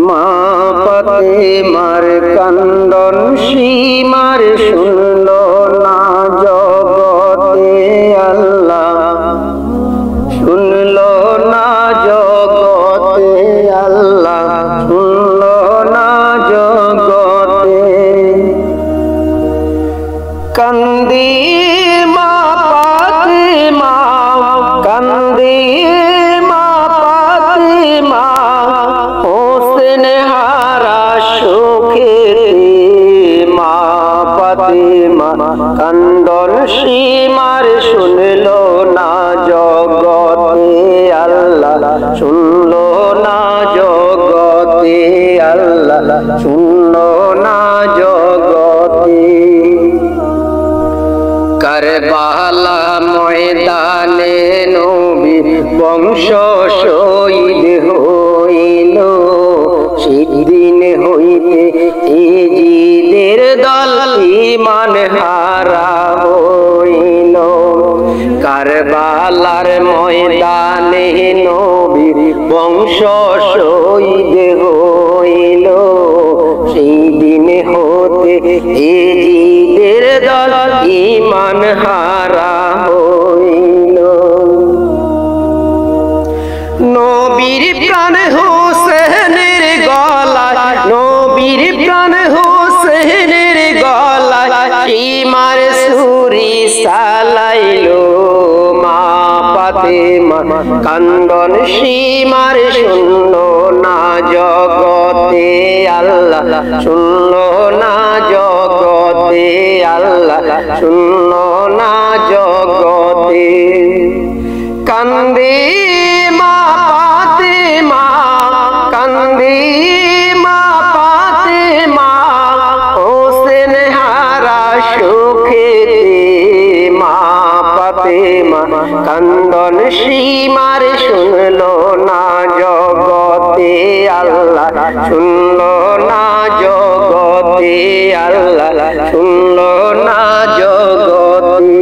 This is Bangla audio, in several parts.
মা ফাতেমার কান্দন সীমার শুনল না জগতে আল্লাহ, শুনল না জগতে আল্লাহ, শুনল না জগতে। কান্দি মা ফাতেমা, কান্দি মা ফাতেমা, হোসেন হারা সুখেতে মা ফাতেমা কান্দন সীমার শুনল না জগতে আল্লাহ, শুনল না জগতে আল্লাহ, শুনল না জগতে। কারবালা ময়দানে নবী বংশ শহীদ হইল, সেদিন হইতে ইজিদের দল ঈমান হারা হইল। কারবালার ময়দানে নবী বংশ শহীদ হইল, সেই দিন হতে ইজিদের দল ঈমান হারা হইল। নবীর প্রাণ হোসেনের গলায়, নবীর প্রাণ হোসেনের গলায় সীমার ছুরি চালাইলো মা ফাতেমা কান্দন সীমার শুনল না জগতে আল্লাহ, শুনল না জগতে আল্লাহ, শুনল না জগতে। কান্দে মা ফাতেমা, কান্দে মা ফাতেমা, হোসেন হারা সুখেতে মা ফাতেমা কান্দন সীমার শুনল না জগতে আল্লাহ, শুনল না জগতে আল্লাহ, শুনল না জগতে।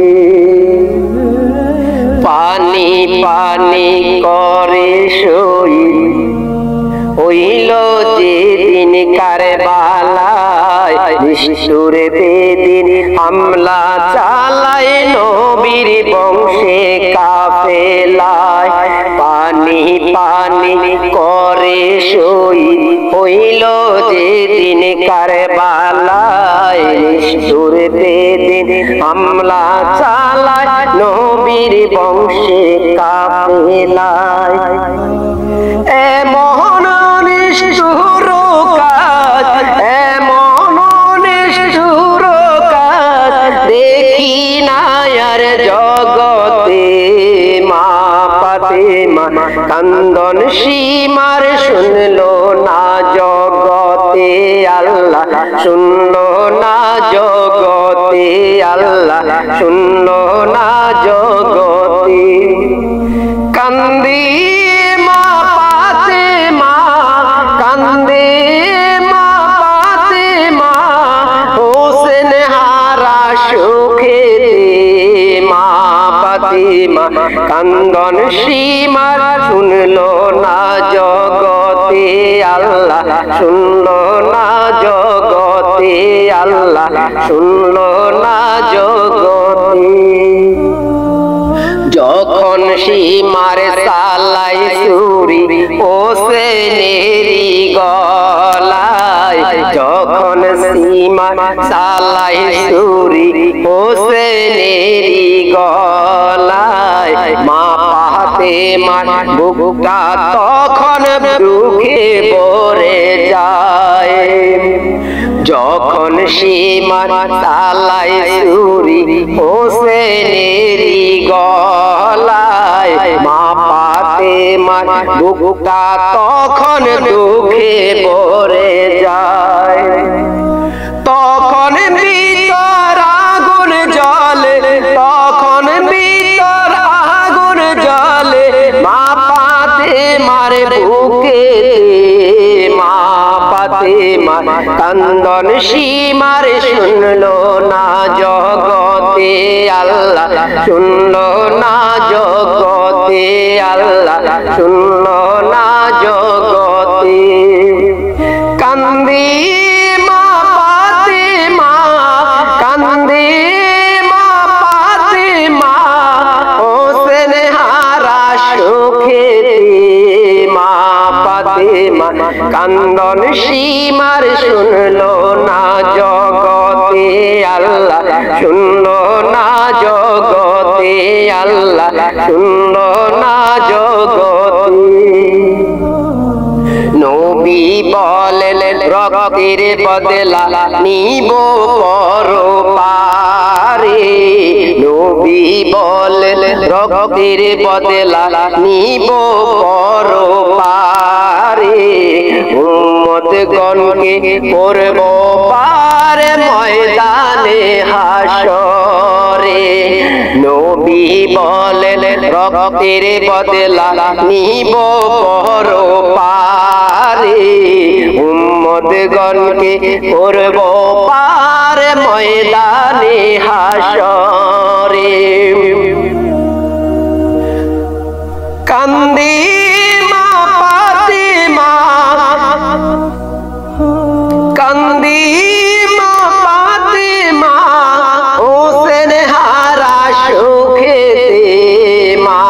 পানি পানি করে শহীদ হইল যেদিন কারবালায়, নিষ্ঠুর বেদিন হামলা চালায় নবীর বংশে কাফেলায়। পানি পানি করে শহীদ হইল যেদিন কারবালায়, নিষ্ঠুর বেদিন হামলা চালায় নবীর বংশে কাফেলায়। এমন নিষ্ঠুর কাজ, এমন নিষ্ঠুর কাজ দেখি না আর জগতে মা ফাতেমা কান্দন সীমার শুনল না জগতে আল্লাহ, শুনল না জগতে আল্লাহ, শুনল না জগতে। কান্দি মা ফাতেমা, কান্দে মা ফাতেমা, হোসেন হারা সুখেতে মা ফাতেমা কান্দন সীমার শুনল না জগতে আল্লাহ, শুনল না জগতে আল্লাহ, শুনল না জগতে। যখন সীমার সালাই ছুরি হোসেনেরই গলায়, যখন সীমার সালাই ছুরি হোসেনেরই গলায়, মা ফাতেমার বুকটা তখন দুঃখে ভরে যায়। যখন সীমার সালাই ছুরি হোসেনেরই গলায়, মা ফাতেমার বুকটা তখন দুঃখে ভরে যায়। তখন ভিতর আগুন জ্বলে, তখন ভিতর আগুন জ্বলে মা ফাতেমার বুকে মা ফাতেমা কান্দন সীমার শুনল না জগতে আল্লাহ, শুনল না জগতে আল্লাহ, শুনল না জগতে। কান্দন সীমার শুনলো না জগতে আল্লাহ শুনলো না জগতে আল্লাহ শুনলো না জগতে নবী বলেন রক্তের বদলা নিব পরপারে নবী বলেন রক্তের বদলা নিব পরপারে উম্মতগণকে করব পার ময়দানে হাসরে নবী বলেন রক্তের বদলা নিব পরপারে উম্মতগণকে করব পার ময়দানে হাসরে কান্দি মা ফাতিমা কান্দি মা ফাতিমা হোসেন হারা সুখেতে মা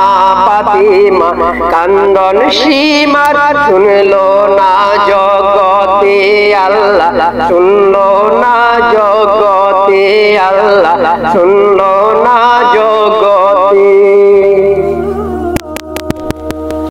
ফাতিমা কান্দন সীমার শুনলো না জগতে আল্লাহ শুনলো না জগতে আল্লাহ শুনলো না জগতে